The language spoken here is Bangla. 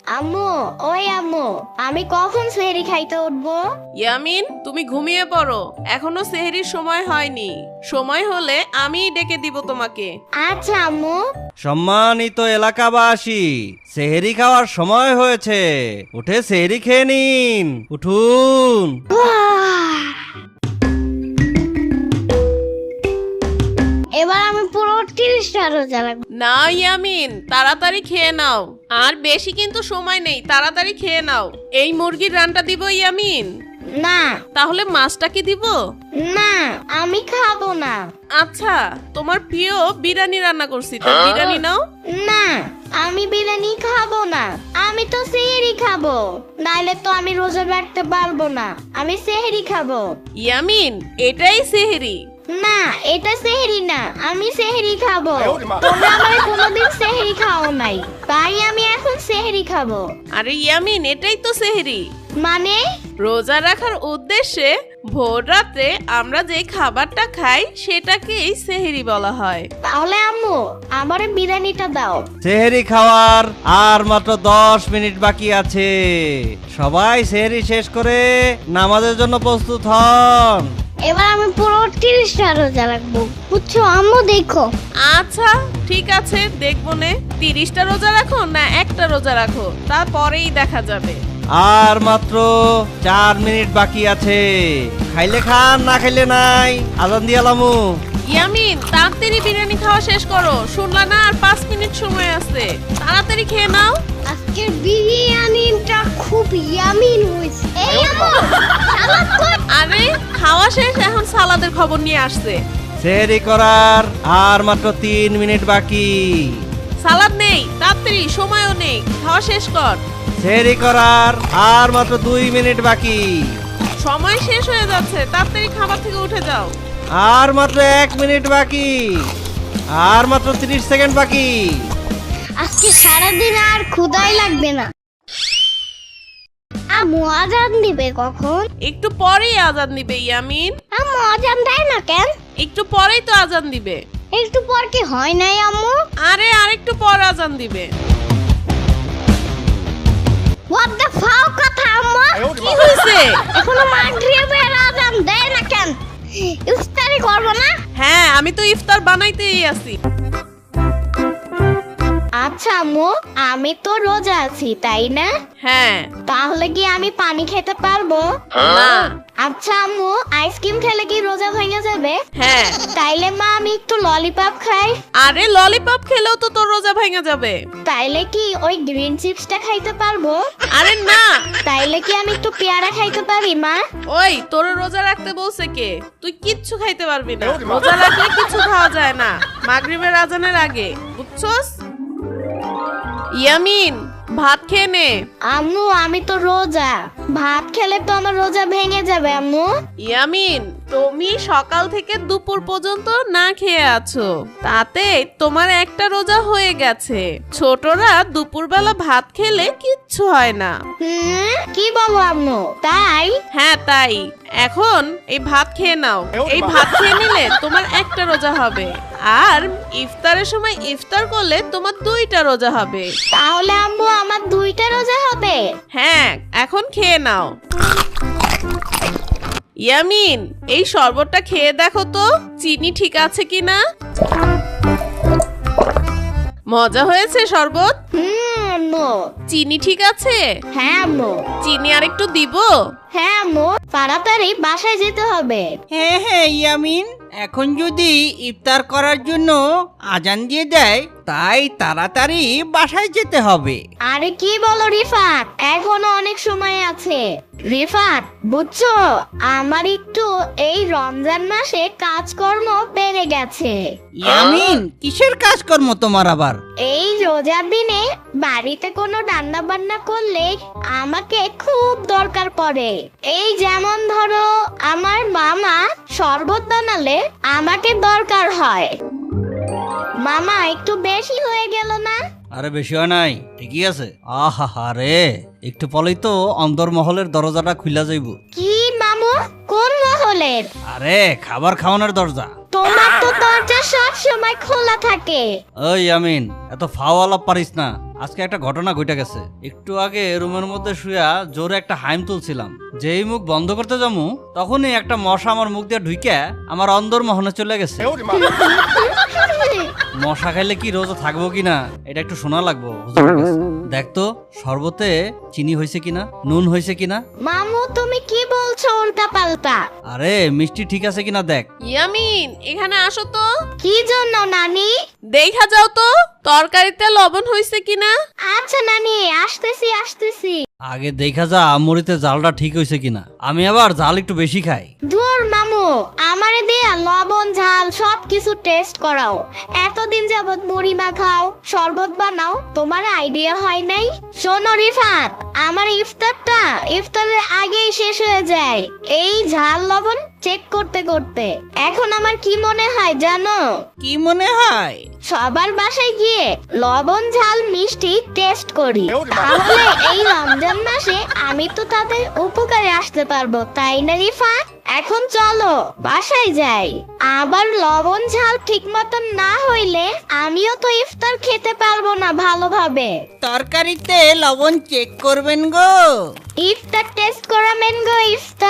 আম্মু, ওই আম্মু, আমি কখন সেহরি খাইতে উঠবো? ইয়ামিন, তুমি ঘুমিয়ে পড়ো, এখনো সেহরির সময় হয়নি। সময় হলে আমিই ডেকে দিব তোমাকে। আচ্ছা আম্মু। সম্মানিত এলাকাবাসী, সেহরি খাওয়ার সময় হয়েছে, উঠে সেহরি খেয়ে নিন, উঠুন। এবার আমি পুরো 30টা রোজা রাখবো। না ইয়ামিন, তাড়াতাড়ি খেয়ে নাও, আর বেশি কিন্তু সময় নেই, তাড়াতাড়ি খেয়ে নাও। এই মুরগির রানটা দিব ইয়ামিন? না তাহলে মাছটা কি দিব? না, আমি খাবো না। আচ্ছা, তোমার প্রিয় বিরিয়ানি রান্না করছি, তো বিরিয়ানি নাও। না, আমি বিরিয়ানি খাবো না, আমি তো সেহরি খাবো, নাইলে তো আমি রোজা রাখতে পারবো না। আমি সেহরি খাবো। ইয়ামিন, এটাই সেহরি। না, এটা সেহরি না, আমি সেহরি খাবো। তোমরা আমার কোনোদিন সেহরি খাও নাই, তাই আমি এখন সেহরি খাবো। আরে ইয়ামিন, এটাই তো সেহরি। মানে? রোজা রাখার উদ্দেশ্যে ভোর রাতে আমরা যে খাবারটা খাই সেটাকেই সেহরি বলা হয়। তাহলে আম্মু, আমার বিরিয়ানিটা দাও। সেহরি খাওয়ার আর মাত্র 10 মিনিট বাকি আছে। সবাই সেহরি শেষ করে নামাজের জন্য প্রস্তুত হন। এবার আমি পুরো 30টা রোজা রাখবো, বুঝছো আম্মু? দেখো। আচ্ছা ঠিক আছে, দেখবো নে। 30টা রোজা রাখো না একটা রোজা রাখো, তারপরেই দেখা যাবে। আর মাত্র 4 মিনিট বাকি আছে। খাইলে খান, না খাইলে নাই। আজান দিয়ালামু। ইয়ামিন, তাড়াতাড়ি বিরিয়ানি খাওয়া শেষ করো, শুনলা না? আর 5 মিনিট সময় আছে, তাড়াতাড়ি খেয়ে নাও। আজকের বিরিয়ানিটা খুব ইয়ামিন হয়েছে। এই আম্মু, সালাদ কই? আরে খাওয়া শেষ, এখন সালাদের খবর নিয়ে আসছে। সেহরি করার আর মাত্র 3 মিনিট বাকি। সালাদ নেই, তাড়াতাড়ি, সময়ও নেই, খাওয়া শেষ কর। সেহরি করার আর মাত্র 2 মিনিট বাকি। সময় শেষ হয়ে যাচ্ছে, তাড়াতাড়ি খাবার থেকে উঠে যাও। আর মাত্র 1 মিনিট বাকি। আর মাত্র 30 সেকেন্ড বাকি। আজকে সারাদিন আর ক্ষুধাই লাগবে না। আম্মু, আজান দিবে কখন? একটু পরেই আজান দিবে ইয়ামিন। আম্মু, আজান দেয় না কেন? একটু পরেই তো আজান দিবে। একটু পর কি হয় নাই আম্মু? আরে আরেকটু পর আজান দিবে। হোয়াট দ্য ফাও কথা আম্মু? কি হয়েছে? এখনো মাগরিবের আজান দেয় না কেন? ইফতারি করব না? হ্যাঁ, আমি তো ইফতার বানাইতেই আছি। আচ্ছা আম্মু, আমি তো রোজা আছি তাই না? হ্যাঁ। তাহলে কি আমি পানি খেতে পারবো? না। আচ্ছা আম্মু, আইসক্রিম খেলে কি রোজা ভেঙে যাবে? হ্যাঁ। তাইলে মা আমি একটু ললিপপ খাই। আরে ললিপপ খেলেও তো তোর রোজা ভেঙে যাবে। তাইলে কি ওই গ্রিন চিপসটা খাইতে পারবো? আরে না। তাইলে কি আমি একটু পেয়ারা খাইতে পারি মা? ওই, তোর রোজা রাখতে বলছে কে? তুই কিচ্ছু খাইতে পারবি না, রোজা রাখলে কিছু খাওয়া যায় না মাগরিবের আজানের আগে, বুঝছস? ইয়ামিন, ভাত খেয়ে নে। আম্মু, আমি তো রোজা, ভাত খেলে তো আমার রোজা ভেঙে যাবে আম্মু। ইয়ামিন, তুমি সকাল থেকে দুপুর পর্যন্ত না খেয়ে আছো, তাতে তোমার একটা রোজা হয়ে গেছে। ছোটরা দুপুরবেলা ভাত খেলে কিচ্ছু হয় না। কি বলো আম্মু? তাই? হ্যাঁ তাই। এখন এই ভাত খেয়ে নাও, এই ভাত খেয়ে নিলে তোমার একটা রোজা হবে, আর ইফতারের সময় ইফতার করলে তোমার 2টা রোজা হবে। তাহলে আম্মু, আমার 2টা রোজা হবে? হ্যাঁ, এখন খেয়ে নাও। ইয়ামিন, এই শরবতটা খেয়ে দেখো তো চিনি ঠিক আছে কিনা। মজা হয়েছে শরবত? আম্মু। চিনি ঠিক আছে? হ্যাঁ আম্মু। চিনি আর একটু দিব? হ্যাঁ আম্মু, তাড়াতাড়ি বাসায় যেতে হবে। হ্যাঁ হ্যাঁ ইয়ামিন, এখন যদি ইফতার করার জন্য আজান দিয়ে দেয়, তাই তাড়াতাড়ি বাসায় যেতে হবে। আরে কি বলো রিফাত, এখনো অনেক সময় আছে। রিফাত, বুঝছো, আমার একটু এই রমজান মাসে কাজকর্ম বেড়ে গেছে। ইয়ামিন, কিসের কাজকর্ম তোমার আবার? এই রোজার দিনে বাড়িতে কোনো রান্না বান্না করলে আমাকে খুব দরকার পড়ে। এই যেমন ধরো, আমার মামা শরবত বানালে আমাকে দরকার হয়। মামা, একটু বেশি হয়ে গেল না? আরে বেশি হয় নাই, ঠিকই আছে। আহা রে, একটু পলেই তো অন্দরমহলের দরজাটা খুলা যাইব। কি মামু, কোন মহলের? আরে খাবার খাওয়ানোর দরজা। তোমার তো দরজা সব সময় খোলা থাকে। ওই আমিন, এত ফাওয়ালা পারিস না। আজকে একটা ঘটনা ঘটে গেছে। একটু আগে রুমের মধ্যে শুয়া জোরে একটা হাইম তুলছিলাম, যেই মুখ বন্ধ করতে যামু তখনই একটা মশা আমার মুখ দিয়ে ঢুকে আমার অন্দর মহনে চলে গেছে। মশা খাইলে কি রোজা থাকবো কিনা এটা একটু শোনা লাগবো হুজুরের কাছে। দেখ তো শরবতে চিনি হয়েছে কিনা, নুন হয়েছে কিনা। মামু তুমি কি বলছো উল্টা পাল্টা? আরে মিষ্টি ঠিক আছে কিনা দেখ। ইয়ামিন, এখানে আসো তো। কি জন্য নানি? দেখা যাও তো তরকারিতে লবণ হয়েছে কিনা। আচ্ছা নানি, আসতেছি আসতেছি। আগে দেখা যা আমরিতে জালটা ঠিক হয়েছে কিনা। আমি আবার জাল একটু বেশি খাই। ধুর মামু, আমারে দিয়া লবণ ঝাল সবকিছু টেস্ট করাও। এতদিন যাবত মুড়ি মাখাও, শরবত বানাও, তোমার আইডিয়া হয় নাই? শোনো রিফাত, আমার ইফতারের আগেই শেষ হয়ে যায় এই ঝাল লবণ চেক করতে করতে। এখন আমার কি মনে হয় জানো? কি মনে হয়? সবার বাসায় গিয়ে লবণ ঝাল মিষ্টি টেস্ট করি, তাহলে এই রমজান মাসে আমি তো তাদের উপকারে আসতে পারবো, তাই না রিফাত? এখন চলো বাসায় যাই। আবার লবণ ঝাল ঠিক মতন না হইলে আমিও তো ইফতার খেতে পারবো না ভালোভাবে। তরকারিতে লবণ চেক করবেন গো। ইফতার টেস্ট করাবেন গো ইফতার।